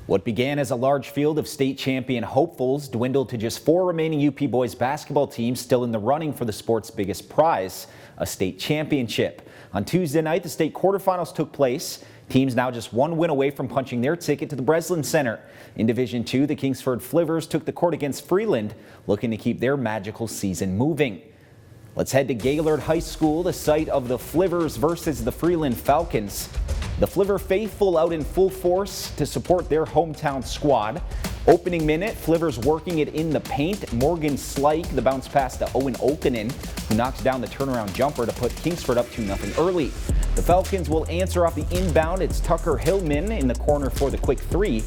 What began as a large field of state champion hopefuls dwindled to just 4 remaining UP boys basketball teams still in the running for the sport's biggest prize, a state championship. On Tuesday night, the state quarterfinals took place. Teams now just 1 win away from punching their ticket to the Breslin Center. In Division II, the Kingsford Flivers took the court against Freeland, looking to keep their magical season moving. Let's head to Gaylord High School, the site of the Flivers versus the Freeland Falcons. The Fliver faithful out in full force to support their hometown squad. Opening minute, Flivers working it in the paint. Morgan Slike, the bounce pass to Owen Okenen, who knocks down the turnaround jumper to put Kingsford up 2-0 early. The Falcons will answer off the inbound. It's Tucker Hillman in the corner for the quick 3.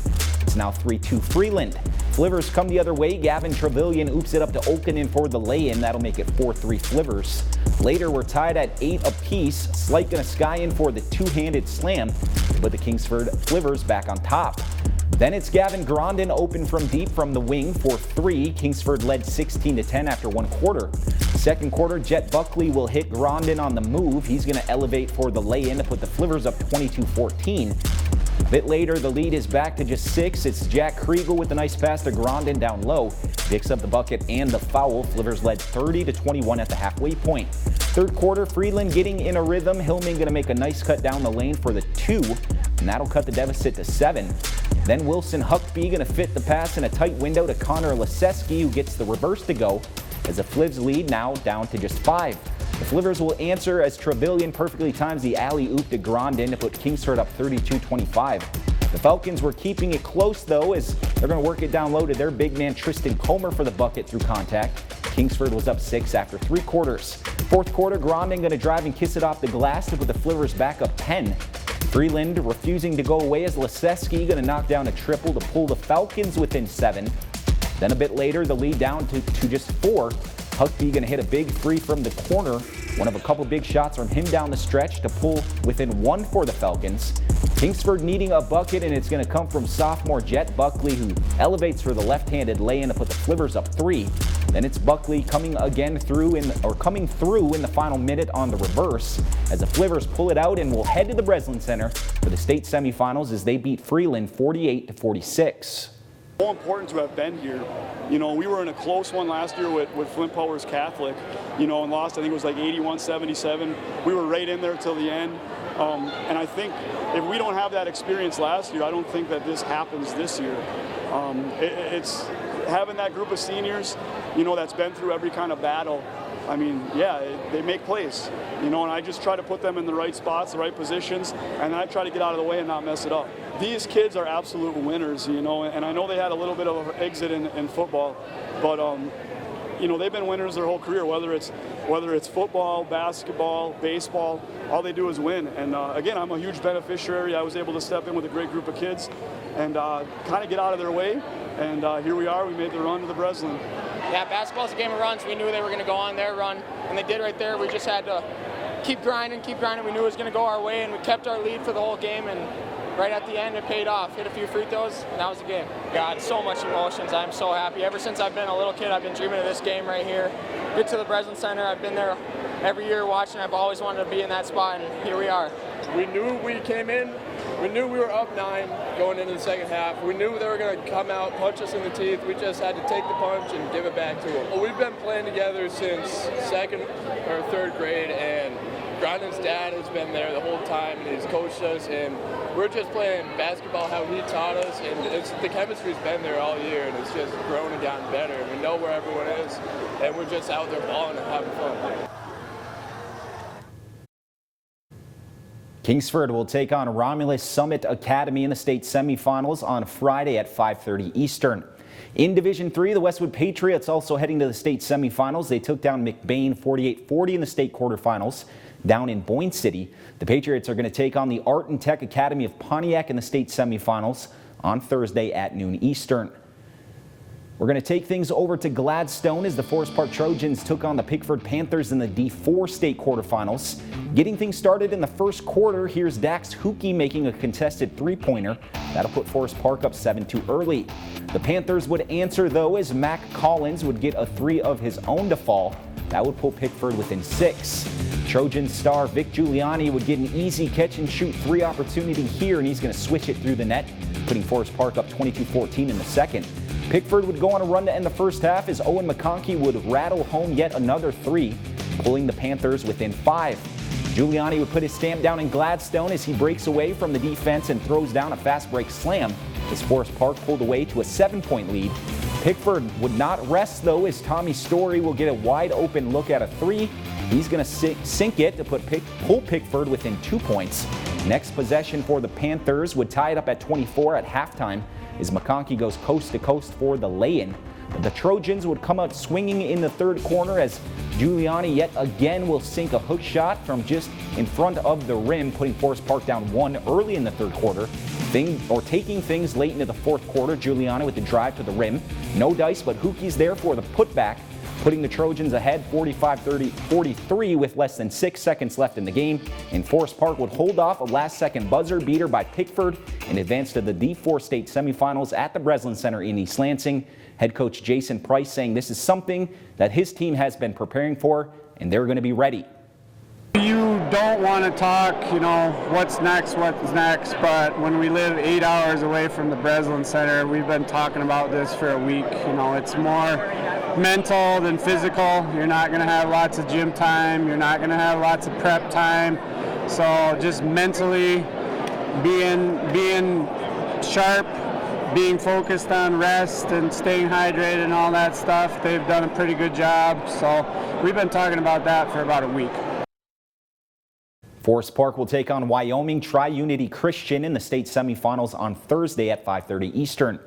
It's now 3-2 Freeland. Flivers come the other way. Gavin Trevelyan oops it up to Okenen for the lay-in. That'll make it 4-3 Flivers. Later, we're tied at 8 apiece. Slike gonna sky in for the two-handed slam to put the Kingsford Flivers back on top. Then it's Gavin Grondin open from deep from the wing for 3. Kingsford led 16-10 after 1 quarter. Second quarter, Jet Buckley will hit Grondin on the move. He's going to elevate for the lay-in to put the Flivers up 22-14. A bit later, the lead is back to just 6. It's Jack Kriegel with a nice pass to Grondin down low. Picks up the bucket and the foul. Flivers led 30-21 at the halfway point. Third quarter, Freeland getting in a rhythm. Hillman going to make a nice cut down the lane for the 2, and that'll cut the deficit to 7. Then Wilson Huckbee going to fit the pass in a tight window to Connor Leseski, who gets the reverse to go, as the Flivs lead now down to just 5. The Flivers will answer as Trevelyan perfectly times the alley-oop to Grondin to put Kingsford up 32-25. The Falcons were keeping it close, though, as they're going to work it down low to their big man Tristan Comer for the bucket through contact. Kingsford was up 6 after 3 quarters. Fourth quarter, Grondin going to drive and kiss it off the glass to put the Flivers back up 10. Freeland refusing to go away as Leseski going to knock down a triple to pull the Falcons within 7. Then a bit later, the lead down to just 4. Huckbee going to hit a big 3 from the corner. One of a couple big shots from him down the stretch to pull within 1 for the Falcons. Kingsford needing a bucket, and it's going to come from sophomore Jet Buckley, who elevates for the left-handed lay-in to put the Flivers up 3. Then it's Buckley coming through in the final minute on the reverse as the Flivers pull it out and will head to the Breslin Center for the state semifinals as they beat Freeland 48-46. So important to have been here. You know, we were in a close one last year with Flint Powers Catholic, and lost, I think it was like 81-77. We were right in there till the end. And I think if we don't have that experience last year, I don't think that this happens this year. It's having that group of seniors, that's been through every kind of battle. I mean, yeah, they make plays, and I just try to put them in the right spots, the right positions, and then I try to get out of the way and not mess it up. These kids are absolute winners, and I know they had a little bit of an exit in football, but they've been winners their whole career, whether it's football, basketball, baseball, all they do is win. And again, I'm a huge beneficiary. I was able to step in with a great group of kids and kind of get out of their way. And here we are. We made the run to the Breslin. Yeah, basketball's a game of runs. We knew they were going to go on their run, and they did right there. We just had to keep grinding. We knew it was going to go our way, and we kept our lead for the whole game. And right at the end, it paid off. Hit a few free throws, and that was the game. God, so much emotions. I'm so happy. Ever since I've been a little kid, I've been dreaming of this game right here. Get to the Breslin Center. I've been there every year watching. I've always wanted to be in that spot, and here we are. We knew we came in. We knew we were up 9 going into the second half. We knew they were going to come out, punch us in the teeth. We just had to take the punch and give it back to them. Well, we've been playing together since 2nd or 3rd grade, and Grondin's dad has been there the whole time, and he's coached us, and we're just playing basketball how he taught us, and the chemistry's been there all year, and it's just grown and gotten better, and we know where everyone is, and we're just out there balling and having fun. Kingsford will take on Romulus Summit Academy in the state semifinals on Friday at 5:30 Eastern. In Division III, the Westwood Patriots also heading to the state semifinals. They took down McBain 48-40 in the state quarterfinals down in Boyne City. The Patriots are going to take on the Art and Tech Academy of Pontiac in the state semifinals on Thursday at noon Eastern. We're going to take things over to Gladstone as the Forest Park Trojans took on the Pickford Panthers in the D4 state quarterfinals. Getting things started in the first quarter, here's Dax Hookey making a contested 3-pointer. That'll put Forest Park up 7-2 early. The Panthers would answer, though, as Mac Collins would get a 3 of his own to fall. That would put Pickford within 6. Trojan star Vic Giuliani would get an easy catch and shoot 3 opportunity here, and he's going to switch it through the net, putting Forest Park up 22-14 in the second. Pickford would go on a run to end the first half as Owen McConkey would rattle home yet another 3, pulling the Panthers within 5. Giuliani would put his stamp down in Gladstone as he breaks away from the defense and throws down a fast break slam as Forest Park pulled away to a 7-point lead. Pickford would not rest, though, as Tommy Story will get a wide open look at a 3. He's going to sink it to pull Pickford within 2 points. Next possession for the Panthers would tie it up at 24 at halftime as McConkey goes coast to coast for the lay-in. The Trojans would come out swinging in the third corner as Giuliani yet again will sink a hook shot from just in front of the rim, putting Forest Park down 1 early in the third quarter. Taking things late into the fourth quarter, Giuliani with the drive to the rim. No dice, but Hookie's there for the putback, putting the Trojans ahead 45-43 with less than 6 seconds left in the game. And Forest Park would hold off a last-second buzzer beater by Pickford and advance to the D4 state semifinals at the Breslin Center in East Lansing. Head coach Jason Price saying this is something that his team has been preparing for, and they're going to be ready. You don't want to talk, what's next, but when we live 8 hours away from the Breslin Center, we've been talking about this for a week. It's more mental than physical. You're not going to have lots of gym time. You're not going to have lots of prep time. So just mentally being sharp, being focused on rest and staying hydrated and all that stuff. They've done a pretty good job. So we've been talking about that for about a week. Forest Park will take on Wyoming Tri-Unity Christian in the state semifinals on Thursday at 5:30 Eastern.